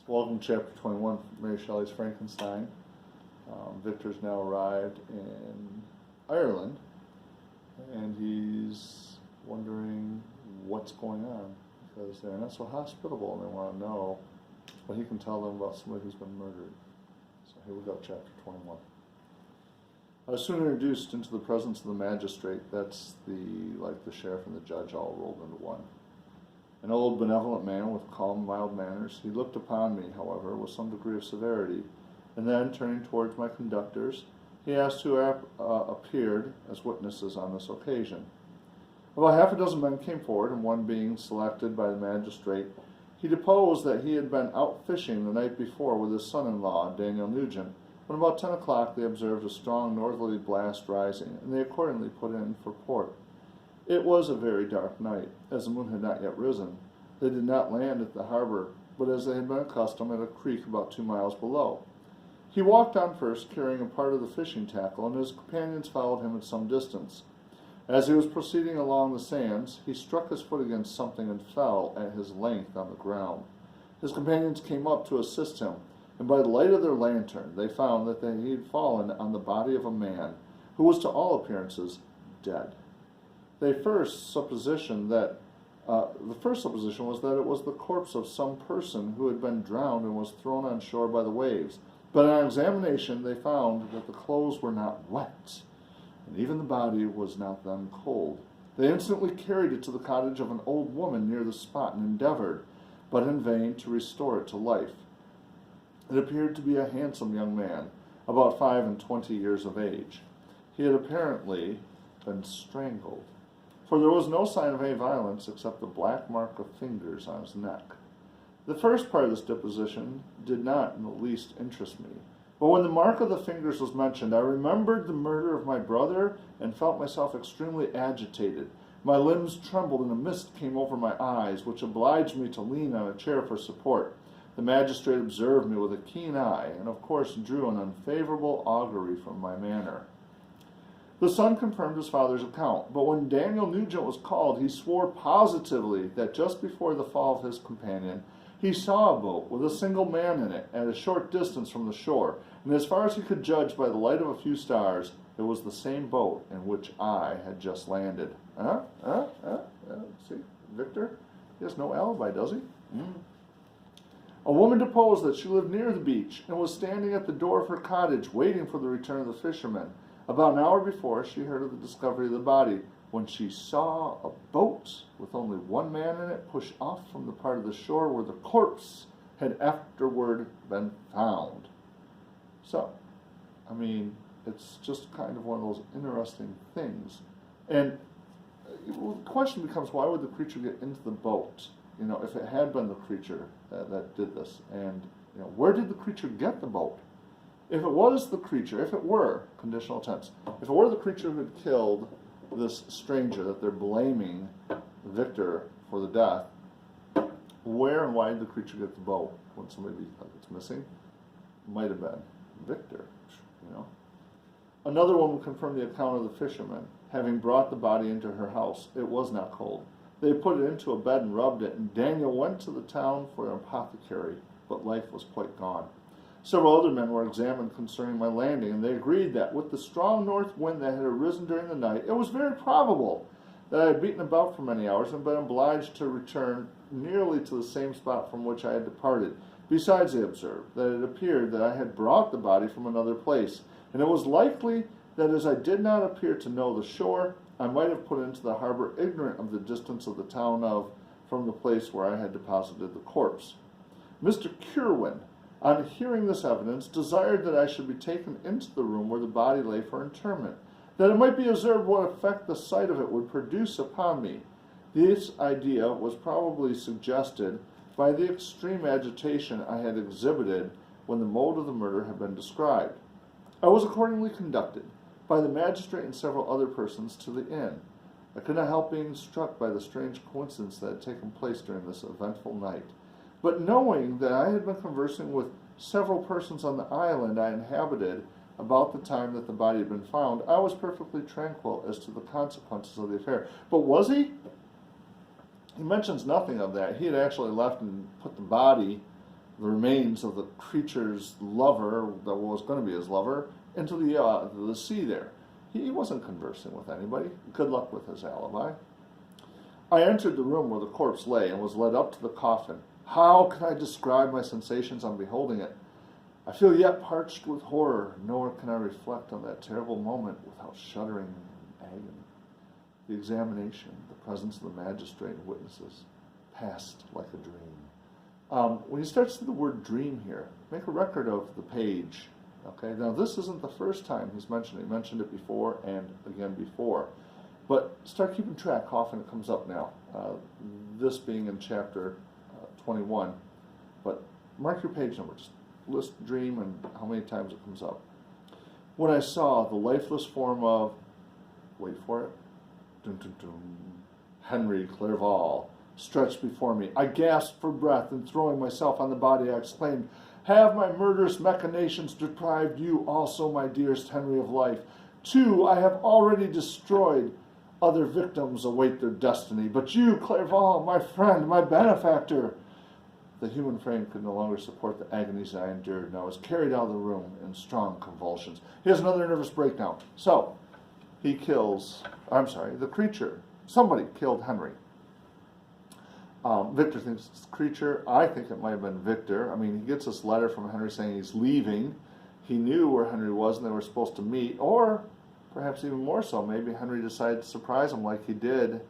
Welcome to Chapter 21 from Mary Shelley's Frankenstein. Victor's now arrived in Ireland, and he's wondering what's going on, because they're not so hospitable and they want to know what he can tell them about somebody who's been murdered. So here we go, Chapter 21. I was soon introduced into the presence of the magistrate. That's the sheriff and the judge all rolled into one. An old, benevolent man with calm, mild manners. He looked upon me, however, with some degree of severity, and then, turning towards my conductors, he asked who appeared as witnesses on this occasion. About half a dozen men came forward, and one being selected by the magistrate, he deposed that he had been out fishing the night before with his son-in-law, Daniel Nugent, when about 10 o'clock they observed a strong northerly blast rising, and they accordingly put in for port. It was a very dark night, as the moon had not yet risen. They did not land at the harbor, but as they had been accustomed, at a creek about 2 miles below. He walked on first, carrying a part of the fishing tackle, and his companions followed him at some distance. As he was proceeding along the sands, he struck his foot against something and fell at his length on the ground. His companions came up to assist him, and by the light of their lantern they found that he had fallen on the body of a man, who was to all appearances dead. The first supposition was that it was the corpse of some person who had been drowned and was thrown on shore by the waves. But on examination they found that the clothes were not wet, and even the body was not then cold. They instantly carried it to the cottage of an old woman near the spot and endeavored, but in vain, to restore it to life. It appeared to be a handsome young man, about 25 years of age. He had apparently been strangled, for there was no sign of any violence except the black mark of fingers on his neck. The first part of this deposition did not in the least interest me, but when the mark of the fingers was mentioned, I remembered the murder of my brother and felt myself extremely agitated. My limbs trembled and a mist came over my eyes, which obliged me to lean on a chair for support. The magistrate observed me with a keen eye, and of course drew an unfavorable augury from my manner. The son confirmed his father's account, but when Daniel Nugent was called, he swore positively that just before the fall of his companion, he saw a boat with a single man in it at a short distance from the shore, and as far as he could judge by the light of a few stars, it was the same boat in which I had just landed. See, Victor? He has no alibi, does he? A woman deposed that she lived near the beach and was standing at the door of her cottage waiting for the return of the fishermen. About an hour before, she heard of the discovery of the body, when she saw a boat with only one man in it push off from the part of the shore where the corpse had afterward been found. So, I mean, it's just kind of one of those interesting things. And the question becomes, why would the creature get into the boat? You know, if it had been the creature that did this. And, you know, where did the creature get the boat? If it was the creature, if it were, conditional tense, if it were the creature who had killed this stranger that they're blaming Victor for the death, where and why did the creature get the boat when somebody it's missing? Might have been Victor, you know. Another woman confirmed the account of the fishermen, having brought the body into her house. It was not cold. They put it into a bed and rubbed it, and Daniel went to the town for an apothecary, but life was quite gone. Several other men were examined concerning my landing, and they agreed that with the strong north wind that had arisen during the night, it was very probable that I had beaten about for many hours and been obliged to return nearly to the same spot from which I had departed. Besides, they observed that it appeared that I had brought the body from another place, and it was likely that as I did not appear to know the shore, I might have put into the harbor ignorant of the distance of the town from the place where I had deposited the corpse. Mr. Curwen, on hearing this evidence, desired that I should be taken into the room where the body lay for interment, that it might be observed what effect the sight of it would produce upon me. This idea was probably suggested by the extreme agitation I had exhibited when the mode of the murder had been described. I was accordingly conducted by the magistrate and several other persons to the inn. I could not help being struck by the strange coincidence that had taken place during this eventful night. But knowing that I had been conversing with several persons on the island I inhabited about the time that the body had been found, I was perfectly tranquil as to the consequences of the affair. But was he? He mentions nothing of that. He had actually left and put the body the remains of the creature's lover, that was going to be his lover, into the sea there. He wasn't conversing with anybody. Good luck with his alibi. I entered the room where the corpse lay and was led up to the coffin. How can I describe my sensations on beholding it? I feel yet parched with horror, nor can I reflect on that terrible moment without shuddering in agony. The examination, the presence of the magistrate and witnesses, passed like a dream. When you start to see the word dream here, make a record of the page. Okay, now this isn't the first time he's mentioned it. He mentioned it before and again before. But start keeping track how often it comes up now. This being in chapter 21. But mark your page number. Just list dream and how many times it comes up. When I saw the lifeless form of, wait for it, dun, dun, dun, Henry Clerval stretched before me, I gasped for breath, and throwing myself on the body, I exclaimed, have my murderous machinations deprived you also, my dearest Henry, of life? Too, I have already destroyed. Other victims await their destiny. But you, Clerval, my friend, my benefactor. The human frame could no longer support the agonies I endured, and I was carried out of the room in strong convulsions. Here's another nervous breakdown. So, he kills, the creature. Somebody killed Henry. Victor thinks it's the creature. I think it might have been Victor. I mean, he gets this letter from Henry saying he's leaving. He knew where Henry was and they were supposed to meet. Or, perhaps even more so, maybe Henry decided to surprise him like he did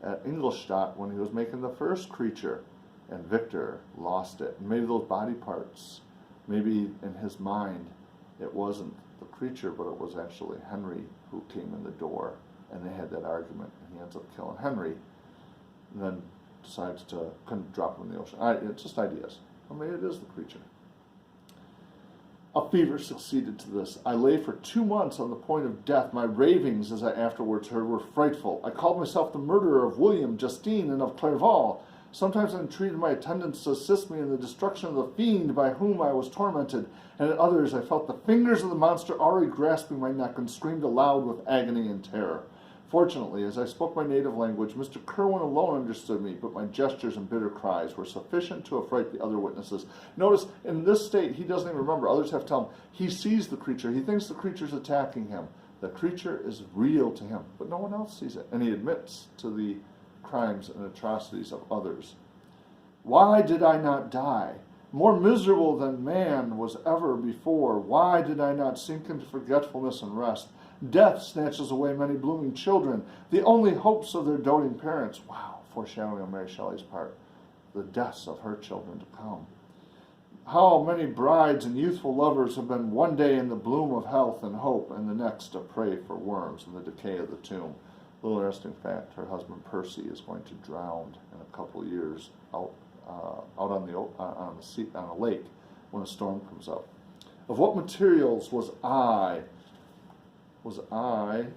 at Ingolstadt when he was making the first creature. And Victor lost it. And maybe those body parts, maybe in his mind, it wasn't the creature, but it was actually Henry who came in the door. And they had that argument. And he ends up killing Henry. And then decides to drop him in the ocean. It's just ideas. Or maybe it is the creature. A fever succeeded to this. I lay for 2 months on the point of death. My ravings, as I afterwards heard, were frightful. I called myself the murderer of William, Justine, and of Clerval. Sometimes I entreated my attendants to assist me in the destruction of the fiend by whom I was tormented, and at others I felt the fingers of the monster already grasping my neck and screamed aloud with agony and terror. Fortunately, as I spoke my native language, Mr. Kerwin alone understood me, but my gestures and bitter cries were sufficient to affright the other witnesses. Notice, in this state, he doesn't even remember. Others have to tell him. He sees the creature. He thinks the creature's attacking him. The creature is real to him, but no one else sees it. And he admits to the crimes and atrocities of others. Why did I not die? More miserable than man was ever before. Why did I not sink into forgetfulness and rest? Death snatches away many blooming children, the only hopes of their doting parents. Wow, foreshadowing on Mary Shelley's part, the deaths of her children to come. How many brides and youthful lovers have been one day in the bloom of health and hope, and the next a prey for worms and the decay of the tomb. A little interesting fact, her husband Percy is going to drown in a couple of years out on a lake when a storm comes up. Of what materials was I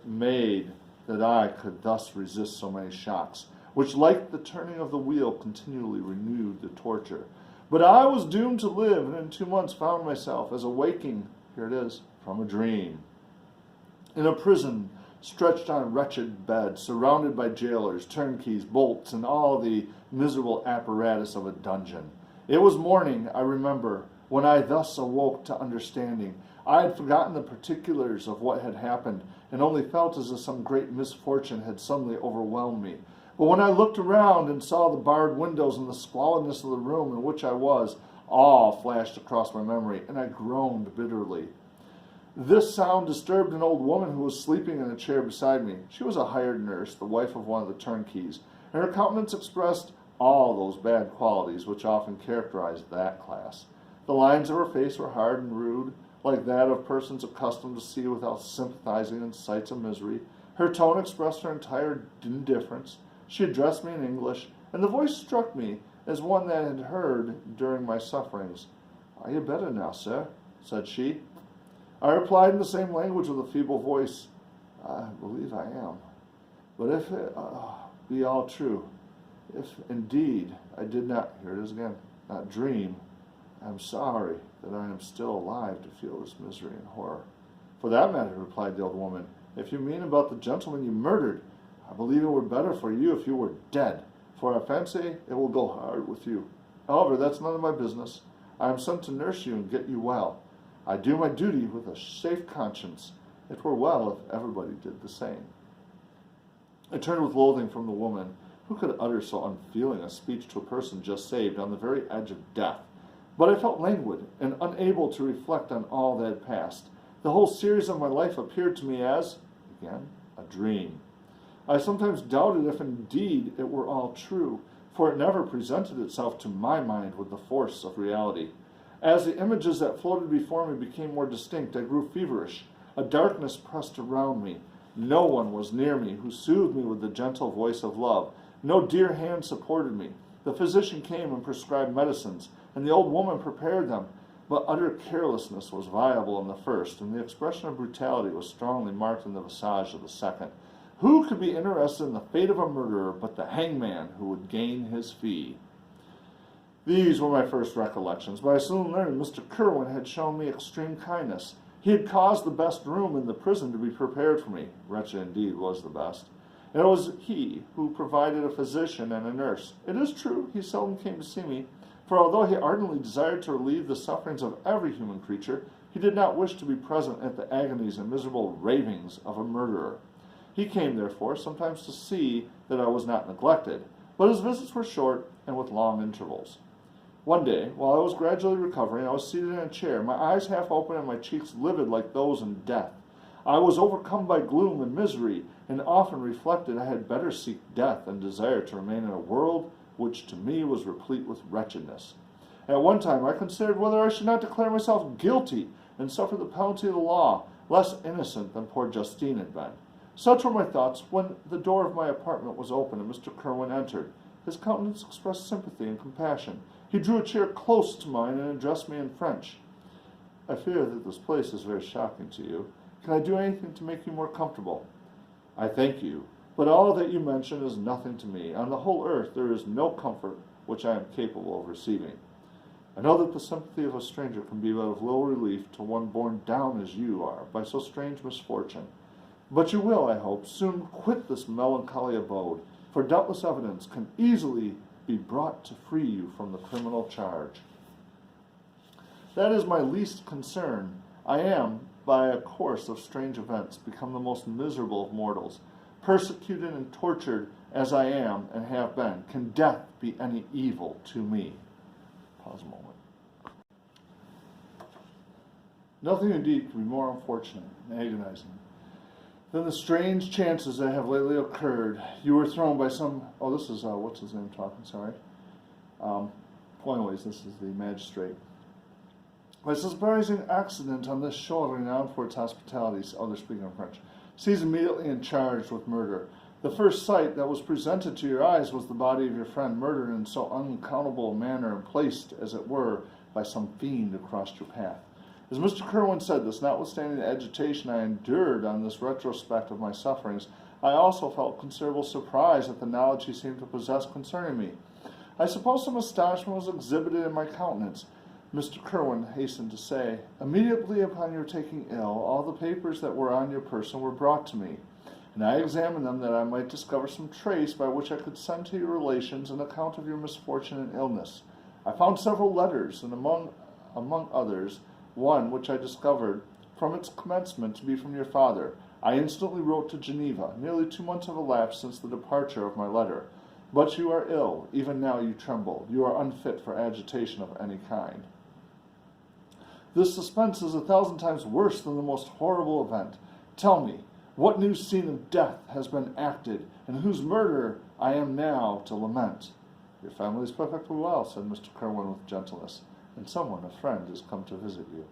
made that I could thus resist so many shocks, which like the turning of the wheel continually renewed the torture? But I was doomed to live, and in 2 months found myself as awaking, here it is, from a dream, in a prison, stretched on a wretched bed, surrounded by jailers, turnkeys, bolts, and all the miserable apparatus of a dungeon. It was morning, I remember, when I thus awoke to understanding. I had forgotten the particulars of what had happened, and only felt as if some great misfortune had suddenly overwhelmed me. But when I looked around and saw the barred windows and the squalidness of the room in which I was, awe flashed across my memory, and I groaned bitterly. This sound disturbed an old woman who was sleeping in a chair beside me. She was a hired nurse, the wife of one of the turnkeys, and her countenance expressed all those bad qualities which often characterized that class. The lines of her face were hard and rude, like that of persons accustomed to see without sympathizing in sights of misery. Her tone expressed her entire indifference. She addressed me in English, and the voice struck me as one that I had heard during my sufferings. "Are you better now, sir?" said she. I replied in the same language with a feeble voice, "I believe I am. But if it be all true, if indeed I did not," here it is again, "not dream, I am sorry that I am still alive to feel this misery and horror." "For that matter," replied the old woman, "if you mean about the gentleman you murdered, I believe it were better for you if you were dead, for I fancy it will go hard with you. However, that's none of my business. I am sent to nurse you and get you well. I do my duty with a safe conscience. It were well if everybody did the same." I turned with loathing from the woman. Who could utter so unfeeling a speech to a person just saved on the very edge of death? But I felt languid and unable to reflect on all that had passed. The whole series of my life appeared to me as, again, a dream. I sometimes doubted if indeed it were all true, for it never presented itself to my mind with the force of reality. As the images that floated before me became more distinct, I grew feverish. A darkness pressed around me. No one was near me who soothed me with the gentle voice of love. No dear hand supported me. The physician came and prescribed medicines, and the old woman prepared them, but utter carelessness was viable in the first, and the expression of brutality was strongly marked in the visage of the second. Who could be interested in the fate of a murderer but the hangman who would gain his fee? These were my first recollections, but I soon learned Mr. Kerwin had shown me extreme kindness. He had caused the best room in the prison to be prepared for me. Wretched indeed was the best. And it was he who provided a physician and a nurse. It is true, he seldom came to see me, for although he ardently desired to relieve the sufferings of every human creature, he did not wish to be present at the agonies and miserable ravings of a murderer. He came, therefore, sometimes to see that I was not neglected, but his visits were short and with long intervals. One day, while I was gradually recovering, I was seated in a chair, my eyes half open and my cheeks livid like those in death. I was overcome by gloom and misery, and often reflected I had better seek death than desire to remain in a world which to me was replete with wretchedness. At one time I considered whether I should not declare myself guilty and suffer the penalty of the law, less innocent than poor Justine had been. Such were my thoughts when the door of my apartment was open and Mr. Kerwin entered. His countenance expressed sympathy and compassion. He drew a chair close to mine and addressed me in French. "I fear that this place is very shocking to you. Can I do anything to make you more comfortable?" "I thank you, but all that you mention is nothing to me. On the whole earth there is no comfort which I am capable of receiving. I know that the sympathy of a stranger can be but of little relief to one borne down as you are by so strange misfortune. But you will, I hope, soon quit this melancholy abode, for doubtless evidence can easily be brought to free you from the criminal charge." "That is my least concern. I am, by a course of strange events, become the most miserable of mortals. Persecuted and tortured as I am and have been, can death be any evil to me?" Pause a moment. Nothing indeed could be more unfortunate and agonizing than the strange chances that have lately occurred. You were thrown by some... Oh, this is, what's his name talking, sorry. Anyways, this is the magistrate. "By a surprising accident on this shore renowned for its hospitalities," they're speaking in French, "seized immediately and charged with murder. The first sight that was presented to your eyes was the body of your friend murdered in so unaccountable a manner and placed, as it were, by some fiend who crossed your path. As Mr. Kerwin said this, notwithstanding the agitation I endured on this retrospect of my sufferings, I also felt considerable surprise at the knowledge he seemed to possess concerning me. I suppose some astonishment was exhibited in my countenance. Mr. Kerwin hastened to say, "Immediately upon your taking ill, all the papers that were on your person were brought to me, and I examined them that I might discover some trace by which I could send to your relations an account of your misfortune and illness. I found several letters, and among others, one which I discovered from its commencement to be from your father. I instantly wrote to Geneva. Nearly 2 months have elapsed since the departure of my letter. But you are ill. Even now you tremble. You are unfit for agitation of any kind. This suspense is 1,000 times worse than the most horrible event. Tell me, what new scene of death has been acted, and whose murder I am now to lament?" "Your family is perfectly well," said Mr. Kerwin with gentleness, "and someone, a friend, is come to visit you."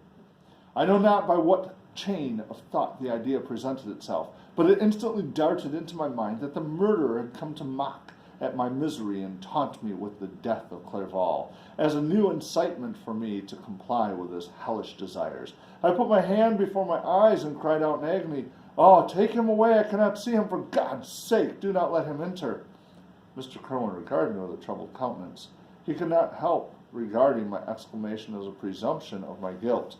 I know not by what chain of thought the idea presented itself, but it instantly darted into my mind that the murderer had come to mock at my misery and taunt me with the death of Clerval, as a new incitement for me to comply with his hellish desires. I put my hand before my eyes and cried out in agony, "Oh, take him away, I cannot see him, for God's sake, do not let him enter." Mr. Kerwin regarded me with a troubled countenance. He could not help regarding my exclamation as a presumption of my guilt,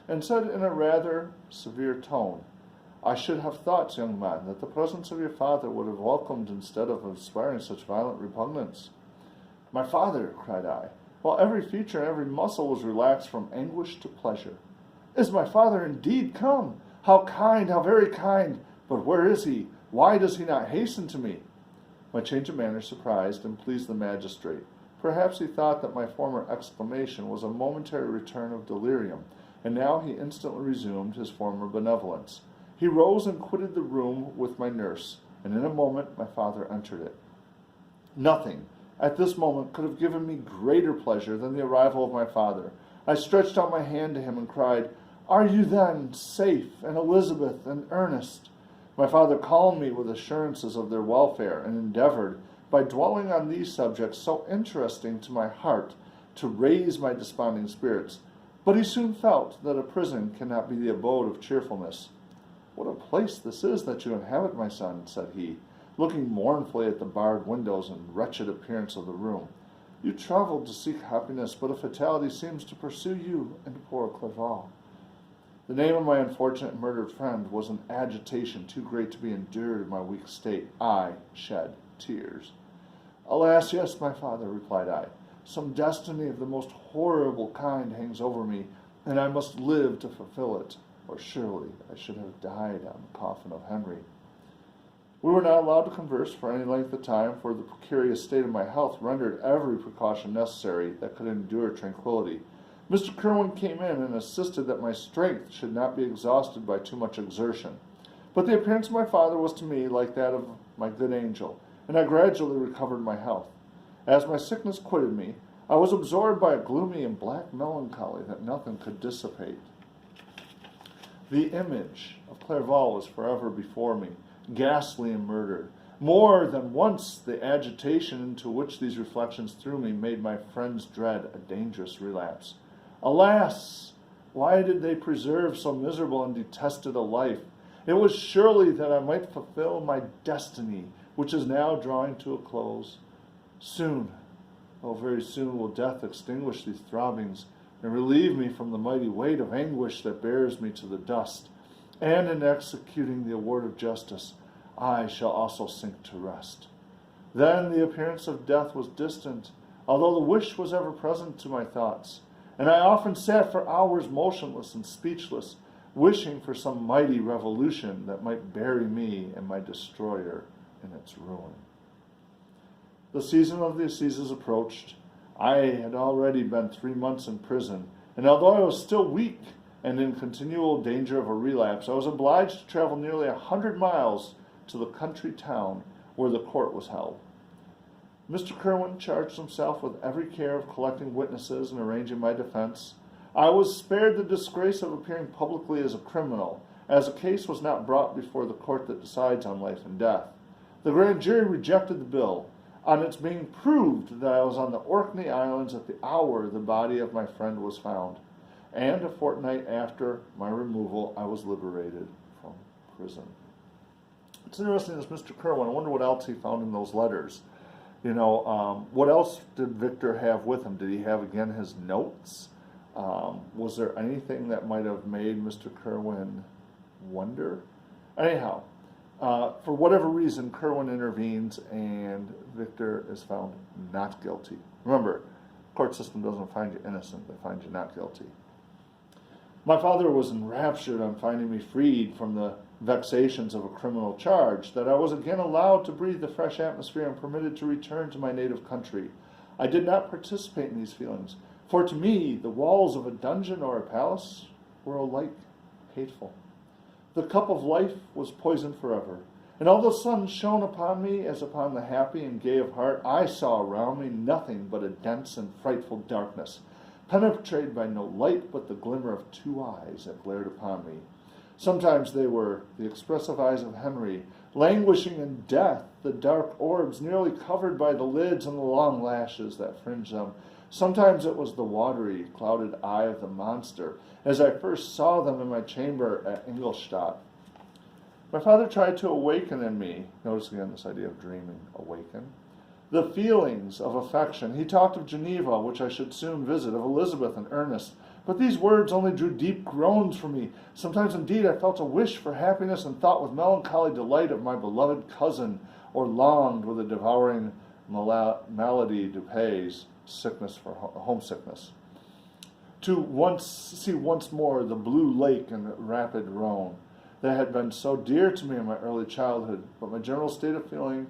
and said in a rather severe tone, "I should have thought, young man, that the presence of your father would have welcomed instead of inspiring such violent repugnance." "My father!" cried I. while every feature and every muscle was relaxed from anguish to pleasure. "Is my father indeed come? How kind, how very kind! But where is he? Why does he not hasten to me?" My change of manner surprised and pleased the magistrate. Perhaps he thought that my former exclamation was a momentary return of delirium, and now he instantly resumed his former benevolence. He rose and quitted the room with my nurse, and in a moment my father entered it. Nothing at this moment could have given me greater pleasure than the arrival of my father. I stretched out my hand to him and cried, "Are you then safe, and Elizabeth and Ernest?" My father calmed me with assurances of their welfare, and endeavored, by dwelling on these subjects so interesting to my heart, to raise my desponding spirits. But he soon felt that a prison cannot be the abode of cheerfulness. "What a place this is that you inhabit, my son," said he, looking mournfully at the barred windows and wretched appearance of the room. "You traveled to seek happiness, but a fatality seems to pursue you and poor Clerval." The name of my unfortunate murdered friend was an agitation too great to be endured in my weak state. I shed tears. "Alas, yes, my father," replied I. "Some destiny of the most horrible kind hangs over me, and I must live to fulfill it, or surely I should have died on the coffin of Henry." We were not allowed to converse for any length of time, for the precarious state of my health rendered every precaution necessary that could endure tranquillity. Mr. Kerwin came in and insisted that my strength should not be exhausted by too much exertion. But the appearance of my father was to me like that of my good angel, and I gradually recovered my health. As my sickness quitted me, I was absorbed by a gloomy and black melancholy that nothing could dissipate. The image of Clerval was forever before me, ghastly and murdered. More than once the agitation into which these reflections threw me made my friends dread a dangerous relapse. Alas! Why did they preserve so miserable and detested a life? It was surely that I might fulfill my destiny, which is now drawing to a close. Soon, oh very soon, will death extinguish these throbbings and relieve me from the mighty weight of anguish that bears me to the dust. And in executing the award of justice, I shall also sink to rest. Then the appearance of death was distant, although the wish was ever present to my thoughts, and I often sat for hours motionless and speechless, wishing for some mighty revolution that might bury me and my destroyer in its ruin. The season of the assizes approached. I had already been 3 months in prison, and although I was still weak and in continual danger of a relapse, I was obliged to travel nearly 100 miles to the country town where the court was held. Mr. Kerwin charged himself with every care of collecting witnesses and arranging my defense. I was spared the disgrace of appearing publicly as a criminal, as a case was not brought before the court that decides on life and death. The grand jury rejected the bill, on its being proved that I was on the Orkney Islands at the hour the body of my friend was found, and a fortnight after my removal I was liberated from prison. It's interesting, this Mr. Kerwin, I wonder what else he found in those letters. What else did Victor have with him? Did he have, again, his notes? Was there anything that might have made Mr. Kerwin wonder? Anyhow, for whatever reason, Kerwin intervenes and Victor is found not guilty. Remember, the court system doesn't find you innocent, they find you not guilty. My father was enraptured on finding me freed from the vexations of a criminal charge, that I was again allowed to breathe the fresh atmosphere and permitted to return to my native country. I did not participate in these feelings, for to me the walls of a dungeon or a palace were alike hateful. The cup of life was poisoned forever, and although the sun shone upon me as upon the happy and gay of heart, I saw around me nothing but a dense and frightful darkness, penetrated by no light but the glimmer of 2 eyes that glared upon me. Sometimes they were the expressive eyes of Henry, languishing in death, the dark orbs nearly covered by the lids and the long lashes that fringed them. Sometimes it was the watery, clouded eye of the monster, as I first saw them in my chamber at Ingolstadt. My father tried to awaken in me, notice again this idea of dreaming, awaken, the feelings of affection. He talked of Geneva, which I should soon visit, of Elizabeth and Ernest. But these words only drew deep groans from me. Sometimes, indeed, I felt a wish for happiness and thought with melancholy delight of my beloved cousin, or longed with a devouring malady du pays sickness for homesickness. To see once more the blue lake and the rapid Rhone that had been so dear to me in my early childhood, but my general state of feeling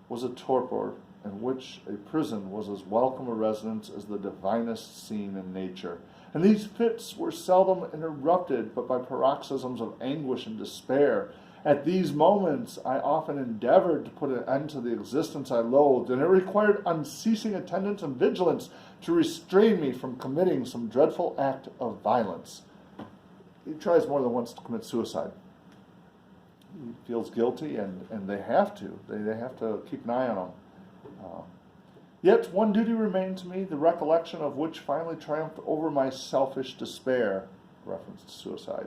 was a torpor in which a prison was as welcome a residence as the divinest scene in nature. And these fits were seldom interrupted but by paroxysms of anguish and despair. At these moments I often endeavored to put an end to the existence I loathed, and it required unceasing attendance and vigilance to restrain me from committing some dreadful act of violence. He tries more than once to commit suicide. He feels guilty, and they have to. They have to keep an eye on him. Yet one duty remained to me, the recollection of which finally triumphed over my selfish despair, reference to suicide.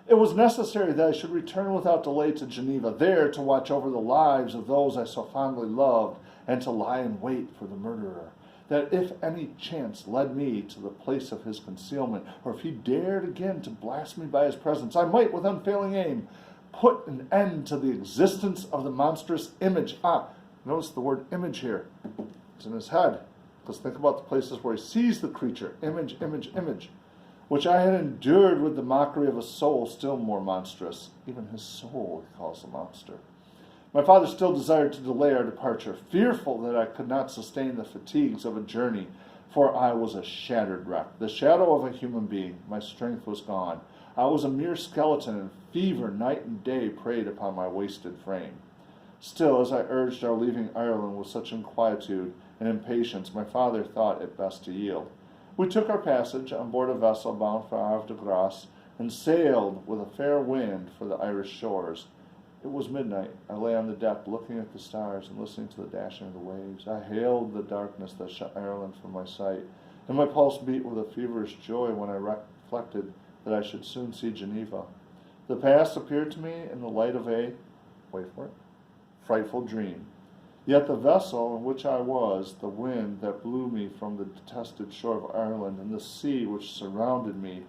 It was necessary that I should return without delay to Geneva, there to watch over the lives of those I so fondly loved, and to lie in wait for the murderer, that if any chance led me to the place of his concealment, or if he dared again to blast me by his presence, I might, with unfailing aim, put an end to the existence of the monstrous image. Notice the word image here. It's in his head. Let's think about the places where he sees the creature. Image, image, image. Which I had endured with the mockery of a soul still more monstrous. Even his soul he calls a monster. My father still desired to delay our departure, fearful that I could not sustain the fatigues of a journey, for I was a shattered wreck, the shadow of a human being. My strength was gone. I was a mere skeleton, and fever night and day preyed upon my wasted frame. Still, as I urged our leaving Ireland with such inquietude and impatience, my father thought it best to yield. We took our passage on board a vessel bound for Havre de Grace, and sailed with a fair wind for the Irish shores. It was midnight. I lay on the deck, looking at the stars and listening to the dashing of the waves. I hailed the darkness that shut Ireland from my sight, and my pulse beat with a feverish joy when I reflected that I should soon see Geneva. The past appeared to me in the light of a, wait for it, frightful dream. Yet the vessel in which I was, the wind that blew me from the detested shore of Ireland, and the sea which surrounded me,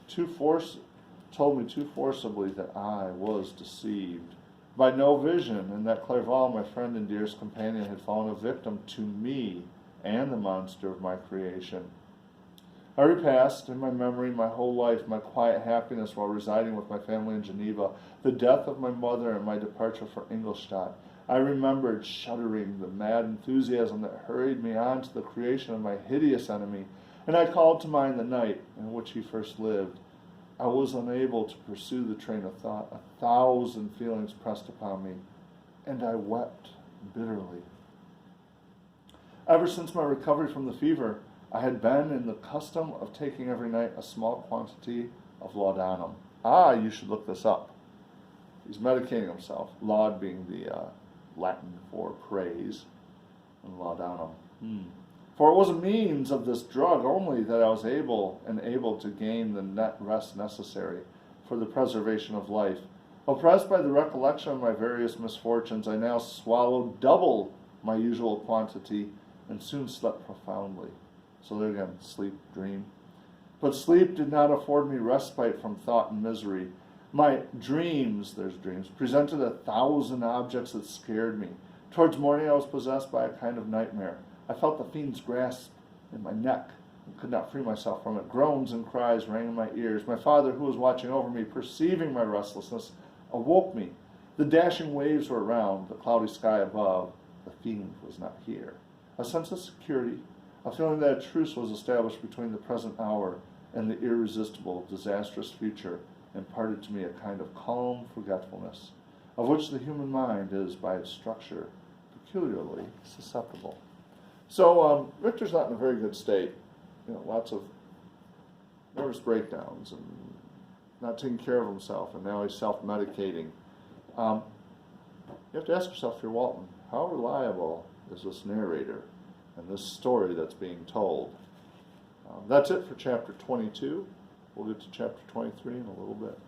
told me too forcibly that I was deceived by no vision, and that Clerval, my friend and dearest companion, had fallen a victim to me and the monster of my creation. I repassed in my memory my whole life, my quiet happiness while residing with my family in Geneva, the death of my mother and my departure for Ingolstadt. I remembered, shuddering, the mad enthusiasm that hurried me on to the creation of my hideous enemy, and I called to mind the night in which he first lived. I was unable to pursue the train of thought. 1,000 feelings pressed upon me, and I wept bitterly. Ever since my recovery from the fever, I had been in the custom of taking every night a small quantity of laudanum. You should look this up. He's medicating himself, laud being the Latin for praise, and laudanum. For it was a means of this drug only that I was able to gain the net rest necessary for the preservation of life. Oppressed by the recollection of my various misfortunes, I now swallowed double my usual quantity and soon slept profoundly. So there again, sleep, dream. But sleep did not afford me respite from thought and misery. My dreams, presented 1,000 objects that scared me. Towards morning I was possessed by a kind of nightmare. I felt the fiend's grasp in my neck and could not free myself from it. Groans and cries rang in my ears. My father, who was watching over me, perceiving my restlessness, awoke me. The dashing waves were around, the cloudy sky above. The fiend was not here. A sense of security, a feeling that a truce was established between the present hour and the irresistible, disastrous future, imparted to me a kind of calm forgetfulness, of which the human mind is, by its structure, peculiarly susceptible. So Victor's not in a very good state. Lots of nervous breakdowns and not taking care of himself, and now he's self-medicating. You have to ask yourself here, Walton, how reliable is this narrator and this story that's being told? That's it for chapter 22. We'll get to chapter 23 in a little bit.